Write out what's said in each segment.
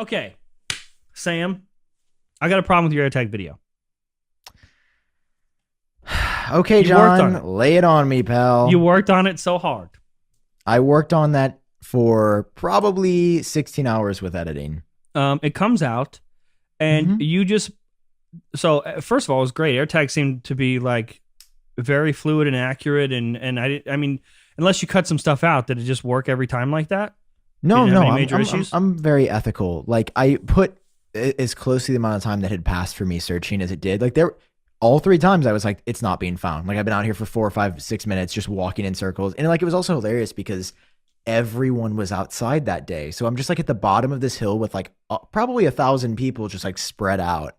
Okay, Sam, I got a problem with your AirTag video. Okay, You worked on it. John, lay it on me, pal. You worked on it so hard. I worked on that for probably 16 hours with editing. It comes out, and Mhm. you just first of all, it was great. AirTag seemed to be like very fluid and accurate, and I mean, unless you cut some stuff out, did it just work every time like that? No, Didn't have no, any major issues? I'm very ethical. Like I put as close to the amount of time that had passed for me searching as it did. Like all 3 times I was like, it's not being found. Like I've been out here for 4, 5, 6 minutes just walking in circles. And like it was also hilarious because everyone was outside that day. So I'm just like at the bottom of this hill with like probably 1,000 people just like spread out.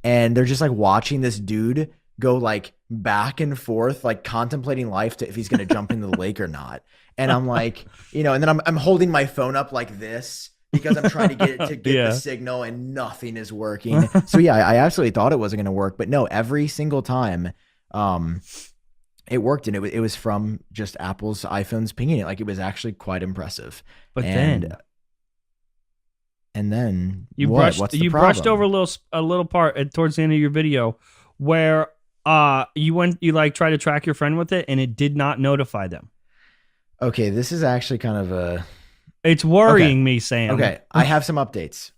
And they're just like watching this dude go like back and forth, like contemplating life to if he's going to jump into the lake or not. And I'm like, and then I'm holding my phone up like this because I'm trying to get it to get the signal and nothing is working. So yeah, I absolutely thought it wasn't going to work, but no, every single time, it worked, and it was from just Apple's iPhones pinging it. Like it was actually quite impressive. But then you what? brushed brushed over a little part towards the end of your video where you like tried to track your friend with it and it did not notify them. Okay, this is actually kind of it's worrying me, Sam. Okay, I have some updates.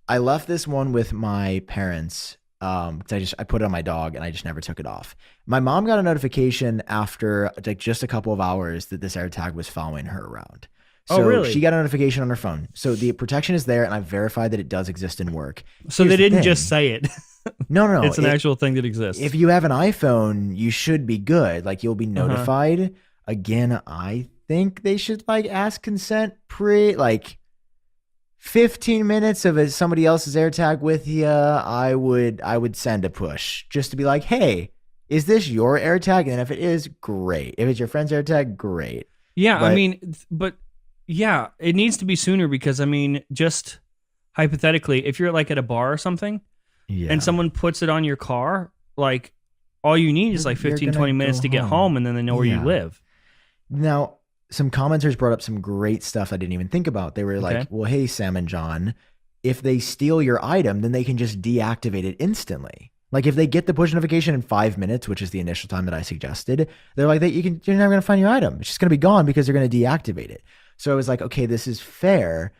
I left this one with my parents because I put it on my dog and I just never took it off. My mom got a notification after like just a couple of hours that this AirTag was following her around. So really? She got a notification on her phone. So the protection is there, and I verified that it does exist and work. So they didn't just say it. No. It's an actual thing that exists. If you have an iPhone, you should be good. Like you'll be notified. Again, I think they should like ask consent like 15 minutes of somebody else's AirTag with you. I would send a push just to be like, hey, is this your AirTag? And if it is, great. If it's your friend's AirTag, great. Yeah, yeah, it needs to be sooner because, I mean, just hypothetically, if you're like at a bar or something and someone puts it on your car, like all you need is like 15, 20 minutes to get home and then they know where you live. Now, some commenters brought up some great stuff I didn't even think about. They were like, well, hey, Sam and John, if they steal your item, then they can just deactivate it instantly. Like if they get the push notification in 5 minutes, which is the initial time that I suggested, they're like, you're never going to find your item. It's just going to be gone because they're going to deactivate it. So I was like, okay, this is fair.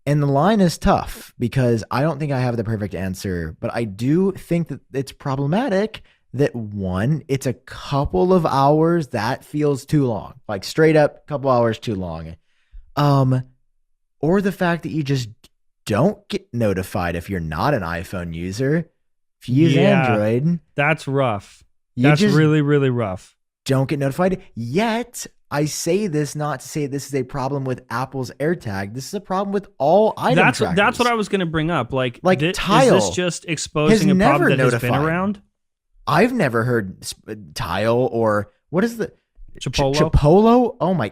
And the line is tough because I don't think I have the perfect answer, but I do think that it's problematic that one, it's a couple of hours that feels too long, like straight up couple hours too long. Or the fact that you just don't get notified if you're not an iPhone user. If you use Android, that's rough. That's really, really rough. Don't get notified. Yet I say this not to say this is a problem with Apple's AirTag. This is a problem with all item trackers. That's what I was going to bring up. Like Tile. Is this just exposing a problem that has been around? I've never heard Tile or what is the Chipolo? Chipolo? Oh my,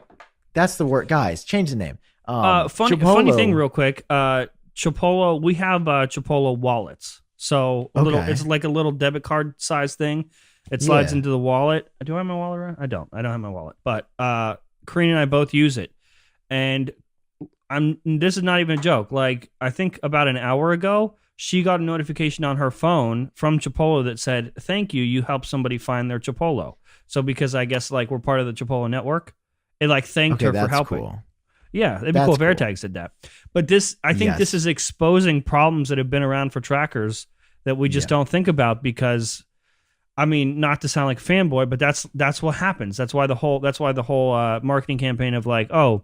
that's the word. Guys, change the name. Funny thing real quick. Chipolo, we have Chipolo wallets. So it's like a little debit card size thing. It slides into the wallet. Do I have my wallet around? I don't have my wallet. But Karina and I both use it. And this is not even a joke. Like I think about an hour ago, she got a notification on her phone from Chipolo that said, thank you, you helped somebody find their Chipolo. So because I guess like we're part of the Chipolo network, it like thanked her for helping. Cool. Yeah, it'd be cool if AirTags did that. But I think this is exposing problems that have been around for trackers that we just don't think about because, I mean, not to sound like a fanboy, but that's what happens. That's why the whole marketing campaign of like, oh,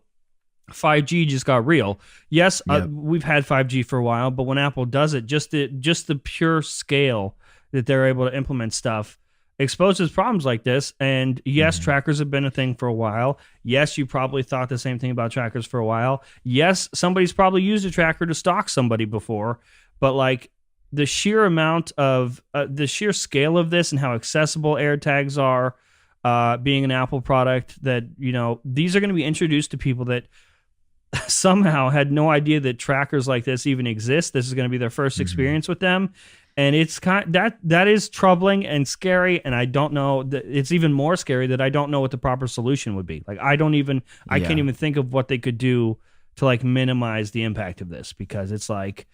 5G just got real. Yes, we've had 5G for a while, but when Apple does it, just the pure scale that they're able to implement stuff exposes problems like this. And yes, trackers have been a thing for a while. Yes, you probably thought the same thing about trackers for a while. Yes, somebody's probably used a tracker to stalk somebody before, but like the sheer amount of the sheer scale of this and how accessible AirTags are, being an Apple product that, these are going to be introduced to people that somehow had no idea that trackers like this even exist. This is going to be their first experience with them. And it's that is troubling and scary. And I don't know it's even more scary that I don't know what the proper solution would be. Like I can't even think of what they could do to like minimize the impact of this, because it's like,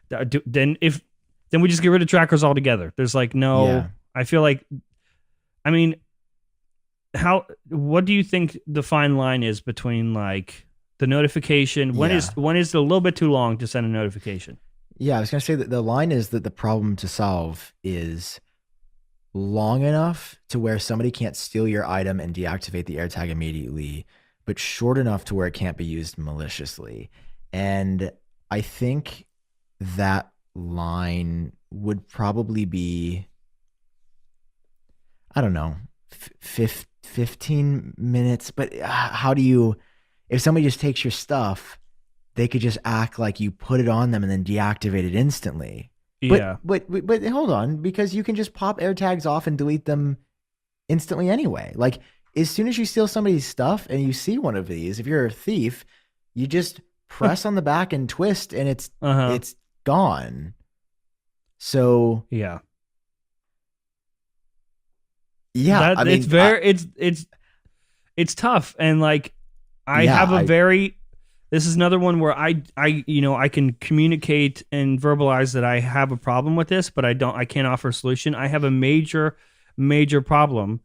then we just get rid of trackers altogether. There's like no, I feel like, I mean, what do you think the fine line is between like the notification? When is it a little bit too long to send a notification? Yeah, I was going to say that the line is that the problem to solve is long enough to where somebody can't steal your item and deactivate the AirTag immediately, but short enough to where it can't be used maliciously. And I think that line would probably be, I don't know, 15 minutes. But how do you, if somebody just takes your stuff, they could just act like you put it on them and then deactivate it instantly. Yeah. But hold on, because you can just pop AirTags off and delete them instantly anyway. Like, as soon as you steal somebody's stuff and you see one of these, if you're a thief, you just press on the back and twist, and it's gone. So yeah, I mean, it's tough, and like this is another one where I can communicate and verbalize that I have a problem with this, but I can't offer a solution. I have a major problem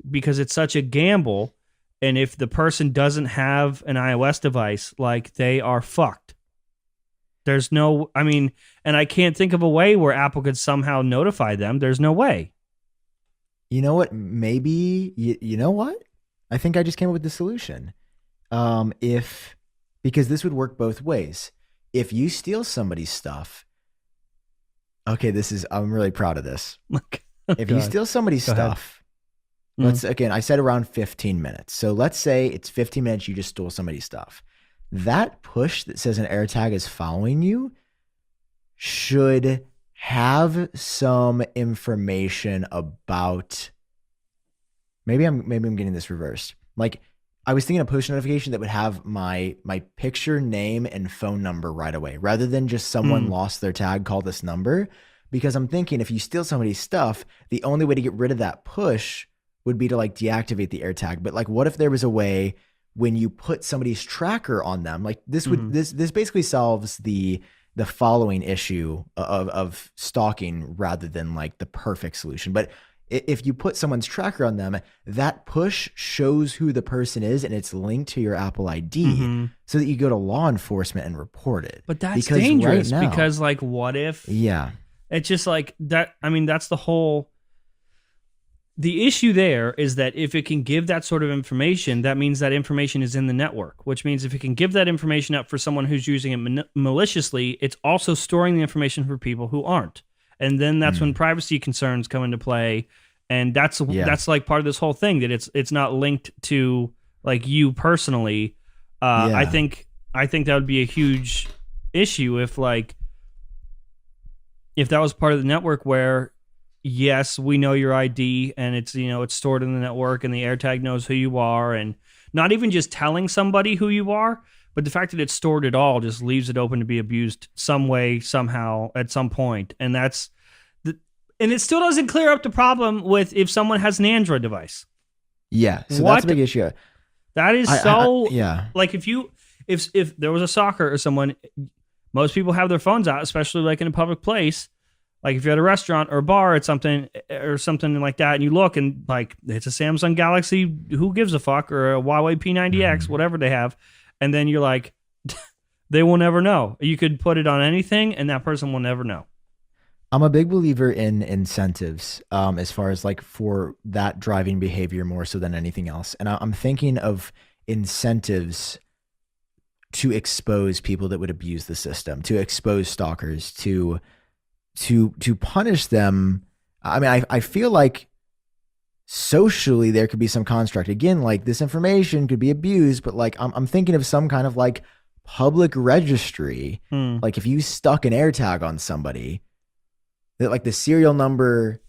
because it's such a gamble. And if the person doesn't have an iOS device, like, they are fucked. There's no, I mean, and I can't think of a way where Apple could somehow notify them. There's no way. You know what? Maybe, you know what? I think I just came up with the solution. Because this would work both ways. If you steal somebody's stuff, okay, I'm really proud of this. If you steal somebody's stuff, I said around 15 minutes. So let's say it's 15 minutes, you just stole somebody's stuff. That push that says an AirTag is following you should have some information about, maybe I'm getting this reversed. Like, I was thinking a push notification that would have my picture, name, and phone number right away, rather than just someone lost their tag, call this number. Because I'm thinking, if you steal somebody's stuff, the only way to get rid of that push would be to like deactivate the AirTag. But like, what if there was a way when you put somebody's tracker on them, like this would, this basically solves the following issue of stalking rather than like the perfect solution. But if you put someone's tracker on them, that push shows who the person is, and it's linked to your Apple ID so that you go to law enforcement and report it. But that's dangerous because, like, what if? Yeah. It's just like that. I mean, that's the issue there is that if it can give that sort of information, that means that information is in the network, which means if it can give that information up for someone who's using it maliciously, it's also storing the information for people who aren't. And then that's when privacy concerns come into play. And that's like part of this whole thing, that it's not linked to like you personally. I think that would be a huge issue if that was part of the network where, yes, we know your ID and it's stored in the network and the AirTag knows who you are, and not even just telling somebody who you are, but the fact that it's stored at all just leaves it open to be abused some way, somehow, at some point. And and it still doesn't clear up the problem with if someone has an Android device. Yeah, so that's a big issue. That is like if there was a soccer or someone, most people have their phones out, especially like in a public place. Like if you're at a restaurant or a bar or something like that, and you look and like it's a Samsung Galaxy, who gives a fuck, or a Huawei P90X, whatever they have, and then you're like, they will never know. You could put it on anything, and that person will never know. I'm a big believer in incentives, as far as like for that driving behavior more so than anything else. And I'm thinking of incentives to expose people that would abuse the system, to expose stalkers, to punish them. I mean, I feel like socially there could be some construct. Again, like this information could be abused, but like I'm thinking of some kind of like public registry. Like if you stuck an AirTag on somebody, that like the serial number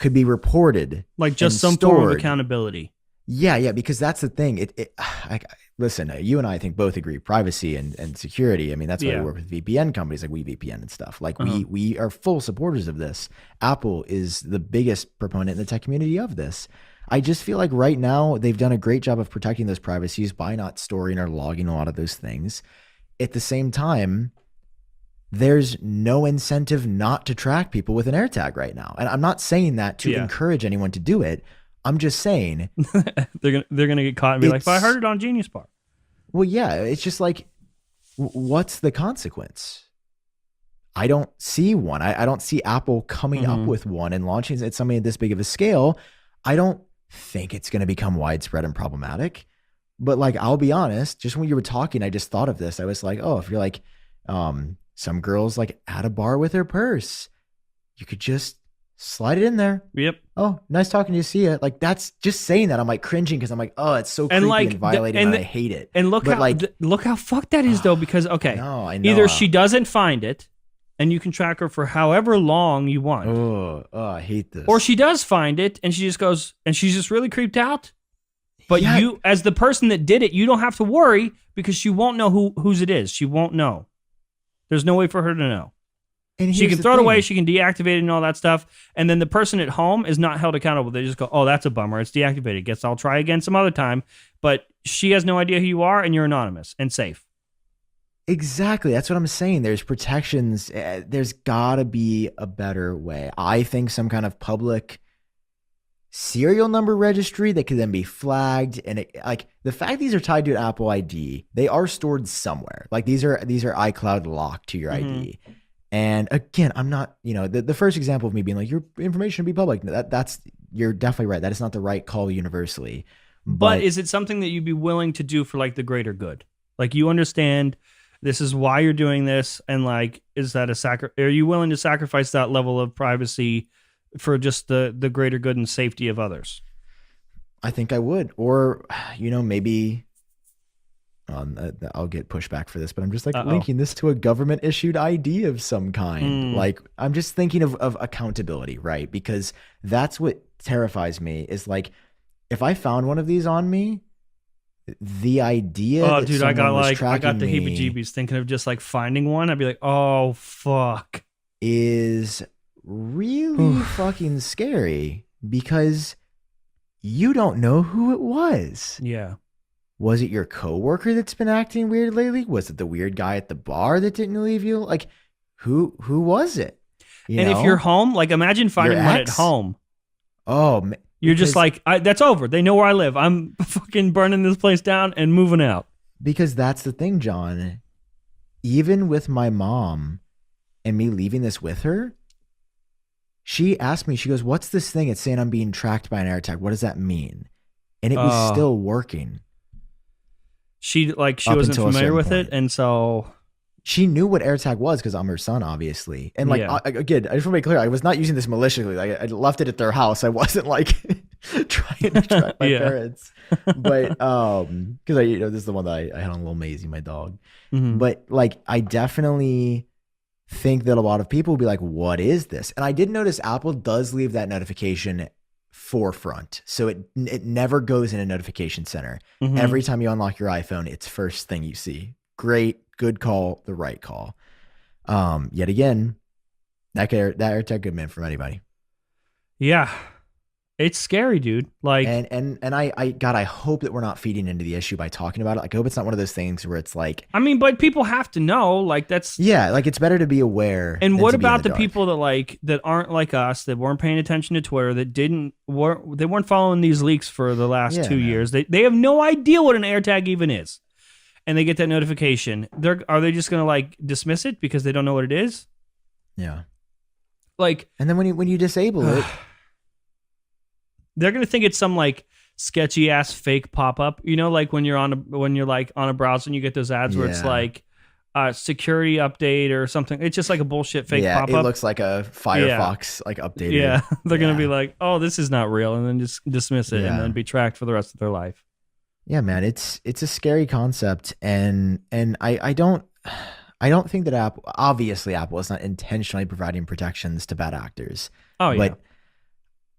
could be reported, like just some form of accountability. Yeah, because that's the thing. Listen, you and I think both agree, privacy and security. I mean, that's why we work with VPN companies like WeVPN and stuff. Like we are full supporters of this. Apple is the biggest proponent in the tech community of this. I just feel like right now they've done a great job of protecting those privacies by not storing or logging a lot of those things. at the same time, there's no incentive not to track people with an AirTag right now. And I'm not saying that to encourage anyone to do it. I'm just saying they're gonna get caught and be like, "But I heard it on Genius Bar." Well, yeah, it's just like, what's the consequence? I don't see one. I don't see Apple coming up with one and launching it at something at this big of a scale. I don't think it's going to become widespread and problematic. But like, I'll be honest, just when you were talking, I just thought of this. I was like, oh, if you're like, some girls like at a bar with her purse, you could just slide it in there. Yep. Oh, nice talking to you. See ya. Like, that's just saying that. I'm like cringing because I'm like, oh, it's so creepy and violating, and I hate it. And look how fucked that is, though. Because I know. Either she doesn't find it, and you can track her for however long you want. Oh, I hate this. Or she does find it, and she just goes, and she's just really creeped out. But you, as the person that did it, you don't have to worry because she won't know whose it is. She won't know. There's no way for her to know. And she can throw it away, she can deactivate it and all that stuff. And then the person at home is not held accountable. They just go, oh, that's a bummer. It's deactivated. Guess I'll try again some other time. But she has no idea who you are, and you're anonymous and safe. Exactly. That's what I'm saying. There's protections. There's got to be a better way. I think some kind of public serial number registry that could then be flagged. And like the fact these are tied to an Apple ID, they are stored somewhere. Like these are iCloud locked to your ID. And again, I'm not, the first example of me being like, your information should be public. That's you're definitely right. That is not the right call universally. But is it something that you'd be willing to do for like the greater good? Like you understand this is why you're doing this. And like, is that are you willing to sacrifice that level of privacy for just the greater good and safety of others? I think I would. Or, maybe I'll get pushback for this, but I'm just like linking this to a government issued ID of some kind. Like I'm just thinking of accountability, right? Because that's what terrifies me is like, if I found one of these on me, the idea that dude, I got the heebie-jeebies thinking of just like finding one. I'd be like, oh fuck, is really fucking scary because you don't know who it was. Yeah. Was it your coworker that's been acting weird lately? Was it the weird guy at the bar that didn't leave you? Like, who was it? If you're home, like imagine finding one at home. Oh, man. You're just like, that's over. They know where I live. I'm fucking burning this place down and moving out. Because that's the thing, John. Even with my mom and me leaving this with her, she asked me, she goes, what's this thing? It's saying I'm being tracked by an AirTag. What does that mean? And it was still working. She wasn't familiar with it. And so she knew what AirTag was because I'm her son, obviously. And like, again, I just want to make clear, I was not using this maliciously. Like I left it at their house. I wasn't like trying to track my parents. But because this is the one that I had on Little Maisie, my dog. But like, I definitely think that a lot of people will be like, what is this? And I did notice Apple does leave that notification forefront. So it never goes in a notification center. Every time you unlock your iPhone, it's first thing you see. Great. Good call, the right call. Yet again, that AirTag could meant from anybody. Yeah, it's scary, dude. Like, and I hope that we're not feeding into the issue by talking about it. Like, I hope it's not one of those things where it's like, I mean, but people have to know. Like, that's like it's better to be aware. And what about the people that aren't like us, that weren't paying attention to Twitter, that they weren't following these leaks for the last 2 years? They have no idea what an AirTag even is. And they get that notification. Are they just going to like dismiss it because they don't know what it is? Yeah. Like, and then when you disable it, they're going to think it's some like sketchy ass fake pop up. Like when you're on a browser and you get those ads where it's like security update or something. It's just like a bullshit fake pop up. It looks like a Firefox like updated. Yeah. They're going to be like, oh, this is not real, and then just dismiss it and then be tracked for the rest of their life. Yeah, man, it's a scary concept, and I don't think that Apple is not intentionally providing protections to bad actors. Oh yeah, but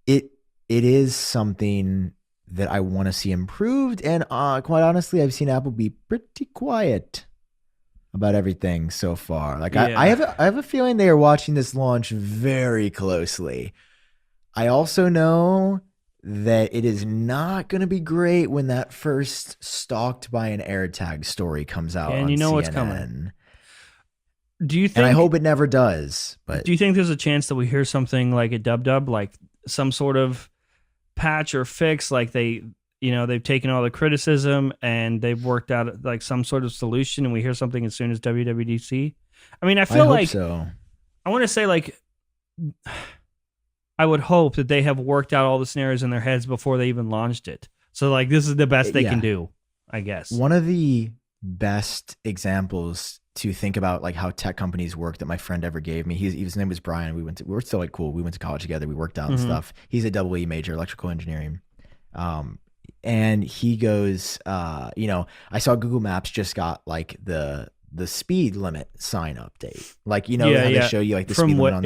it is something that I want to see improved, and quite honestly, I've seen Apple be pretty quiet about everything so far. Like I have a feeling they are watching this launch very closely. I also know that it is not going to be great when that first stalked by an AirTag story comes out and on you know CNN. what's coming. Do you think? And I hope it never does. But do you think there's a chance that we hear something like a dub, like some sort of patch or fix, like they've taken all the criticism and they've worked out like some sort of solution, and we hear something as soon as WWDC? I mean, I feel like so. I want to say like I would hope that they have worked out all the scenarios in their heads before they even launched it. So like this is the best they can do, I guess. One of the best examples to think about like how tech companies work that my friend ever gave me. His name was Brian. We were still like cool. We went to college together. We worked out and stuff. He's a double E major, electrical engineering. And he goes, I saw Google Maps just got like the speed limit sign update. Like, how they show you like the speed limit on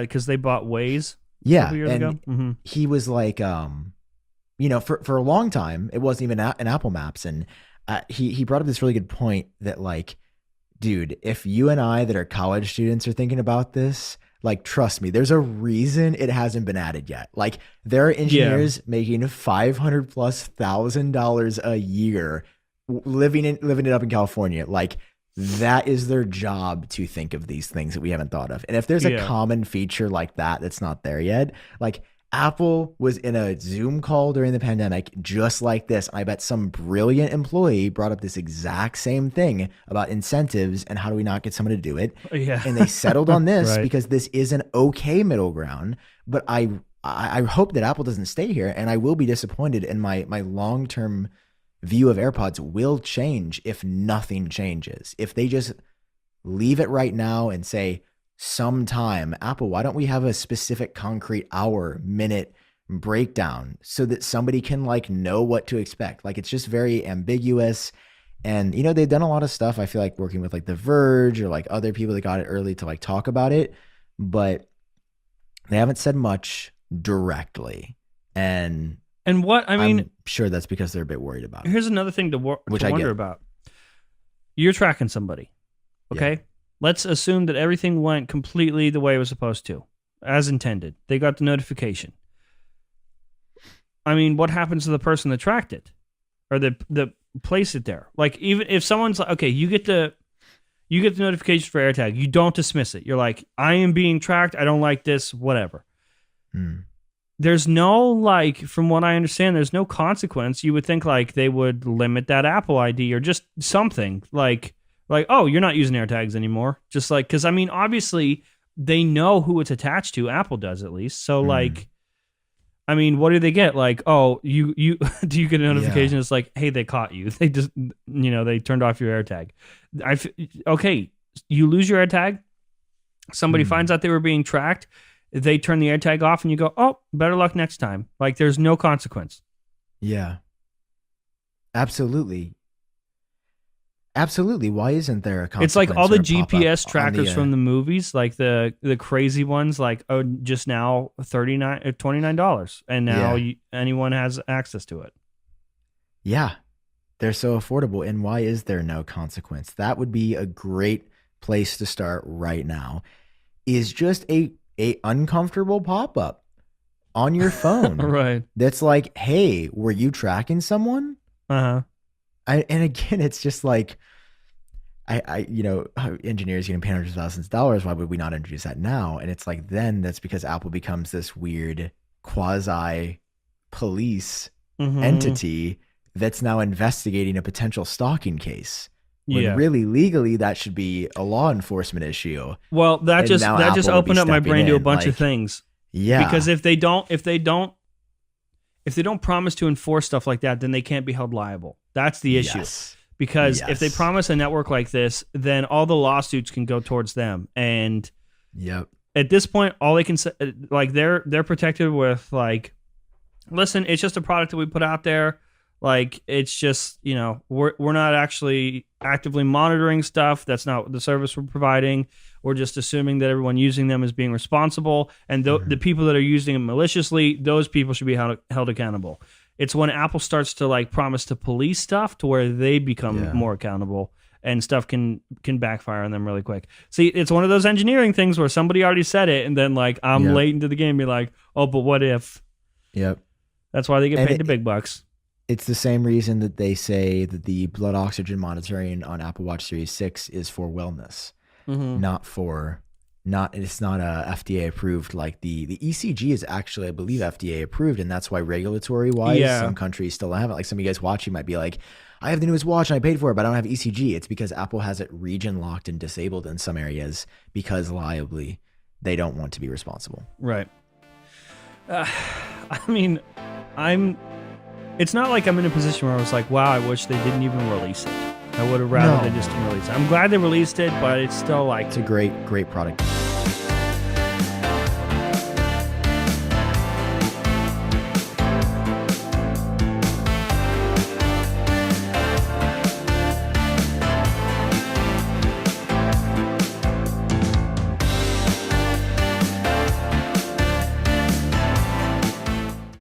because they bought Waze. Yeah. A years ago. He was like, for a long time, it wasn't even an Apple Maps. And he brought up this really good point that like, dude, if you and I that are college students are thinking about this, like, trust me, there's a reason it hasn't been added yet. Like, there are engineers making $500,000+ a year living it up in California. Like, that is their job to think of these things that we haven't thought of. And if there's a common feature like that that's not there yet, like Apple was in a Zoom call during the pandemic just like this. I bet some brilliant employee brought up this exact same thing about incentives and how do we not get someone to do it. Yeah. And they settled on this because this is an okay middle ground. But I hope that Apple doesn't stay here, and I will be disappointed, and my long-term view of AirPods will change if nothing changes. If they just leave it right now and say, sometime, Apple, why don't we have a specific concrete hour, minute breakdown so that somebody can like know what to expect? Like, it's just very ambiguous. And, they've done a lot of stuff. I feel like working with like The Verge or like other people that got it early to like talk about it, but they haven't said much directly. And what, I mean, I'm sure that's because they're a bit worried about it. Here's another thing to wonder about. You're tracking somebody. Okay. Yeah. Let's assume that everything went completely the way it was supposed to, as intended. They got the notification. I mean, what happens to the person that tracked it, or that placed it there? Like, even if someone's like, okay, you get the notification for AirTag, you don't dismiss it. You're like, I am being tracked. I don't like this. Whatever. There's no, like, from what I understand, there's no consequence. You would think like they would limit that Apple ID or just something like, oh, you're not using AirTags anymore. Just like, because I mean, obviously they know who it's attached to. Apple does at least. So like, I mean, what do they get? Like, oh, you do you get a notification? Yeah. It's like, hey, they caught you. They just, they turned off your AirTag. Okay, you lose your AirTag. Somebody finds out they were being tracked. They turn the AirTag off, and you go, oh, better luck next time. Like, there's no consequence. Yeah, absolutely. Absolutely. Why isn't there a consequence? It's like all the GPS trackers from the movies, like the crazy ones, like, oh, just now $29, and now anyone has access to it. Yeah. They're so affordable. And why is there no consequence? That would be a great place to start right now, is just a uncomfortable pop-up on your phone. Right. That's like, hey, were you tracking someone? Uh-huh. And again, it's just like, engineers getting paid hundreds of thousands of dollars. Why would we not introduce that now? And it's like, then that's because Apple becomes this weird quasi police entity that's now investigating a potential stalking case. When really legally that should be a law enforcement issue. Well, that just opened up my brain to a bunch of things. Yeah. Because if they don't promise to enforce stuff like that, then they can't be held liable. That's the issue. Yes. Because if they promise a network like this, then all the lawsuits can go towards them. And at this point, all they can say, like, they're protected with like, listen, it's just a product that we put out there. Like, it's just, we're not actually actively monitoring stuff. That's not the service we're providing. We're just assuming that everyone using them is being responsible. And the people that are using them maliciously, those people should be held accountable. It's when Apple starts to like promise to police stuff to where they become more accountable, and stuff can backfire on them really quick. See, it's one of those engineering things where somebody already said it, and then like I'm late into the game, be like, oh, but what if? Yep. That's why they get paid the big bucks. It's the same reason that they say that the blood oxygen monitoring on Apple Watch Series 6 is for wellness, it's not a FDA approved. Like the ECG is actually, I believe, FDA approved, and that's why regulatory wise, some countries still have it. Like some of you guys watching might be like, I have the newest watch and I paid for it, but I don't have ECG. It's because Apple has it region locked and disabled in some areas because liably they don't want to be responsible. Right. I mean, it's not like I'm in a position where I was like, wow, I wish they didn't even release it. I would have rather they just didn't release it. I'm glad they released it, but it's still like... It's a great product.